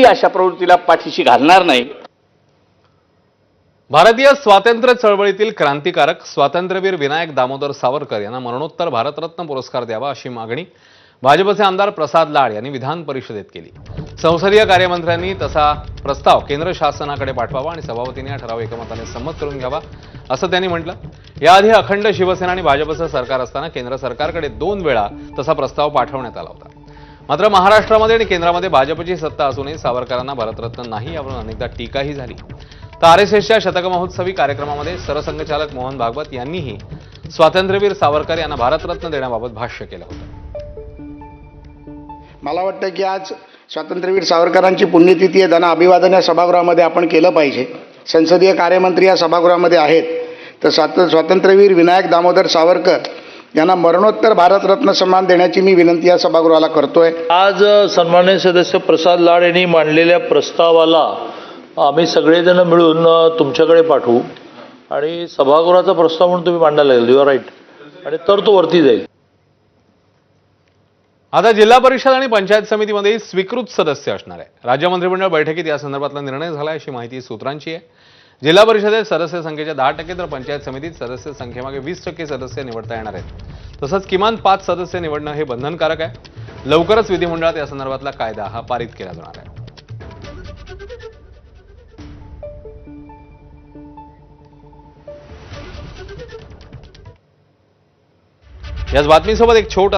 अशा प्रवृत्तीला पाठीशी घालणार नाही। भारतीय स्वातंत्र्य चळवळीतील क्रांतिकारक स्वातंत्र्यवीर विनायक दामोदर सावरकर यांना मरणोत्तर भारतरत्न पुरस्कार द्यावा अशी मागणी भाजपचे आमदार प्रसाद लाड यांनी विधान परिषदेत केली। संसदीय कार्यमंत्र्यांनी तसा प्रस्ताव केंद्र शासनाकडे पाठवावा आणि सभापतींनी हा ठराव एकमताने संमत करून घ्यावा असं त्यांनी म्हटलं। याआधी अखंड शिवसेना आणि भाजपचं सरकार असताना केंद्र सरकारकडे 2 वेळा तसा प्रस्ताव पाठवण्यात आला होता। मात्र महाराष्ट्रामध्ये आणि केंद्रामध्ये भाजपची सत्ता असूनही सावरकरांना भारतरत्न नाही यावरून अनेकदा टीकाही झाली। तर आरएसएसच्या शतक महोत्सवी कार्यक्रमामध्ये सरसंघचालक मोहन भागवत यांनीही स्वातंत्र्यवीर सावरकर यांना भारतरत्न देण्याबाबत भाष्य केलं होतं। मला वाटतं की आज स्वातंत्र्यवीर सावरकरांची पुण्यतिथी आहे, त्यांना अभिवादन या सभागृहामध्ये आपण केलं पाहिजे। संसदीय कार्यमंत्री या सभागृहामध्ये आहेत, तर स्वातंत्र्यवीर विनायक दामोदर सावरकर यांना मरणोत्तर भारतरत्न सन्मान देण्याची मी विनंती या सभागृहाला करतोय। आज सन्माननीय सदस्य प्रसाद लाड यांनी मांडलेल्या प्रस्तावाला आम्ही सगळेजण मिळून तुमच्याकडे पाठवू आणि सभागृहाचा प्रस्ताव म्हणून तुम्ही मांडायला लागेल। यू आर राईट, आणि तर तो वरती जाईल। आता जिल्हा परिषद आणि पंचायत समितीमध्ये स्वीकृत सदस्य असणार आहे। राज्य मंत्रिमंडळ बैठकीत या संदर्भातला निर्णय झाला अशी माहिती सूत्रांची आहे। जिल्हा परिषदेत सदस्य संख्येच्या 10% तर पंचायत समितीत सदस्य संख्येमागे 20% सदस्य निवडता येणार आहेत। तसंच किमान 5 सदस्य निवडणं हे बंधनकारक आहे। लवकरच विधिमंडळात या संदर्भातला कायदा हा पारित केला जाणार आहे। याच बातमीसोबत एक छोटा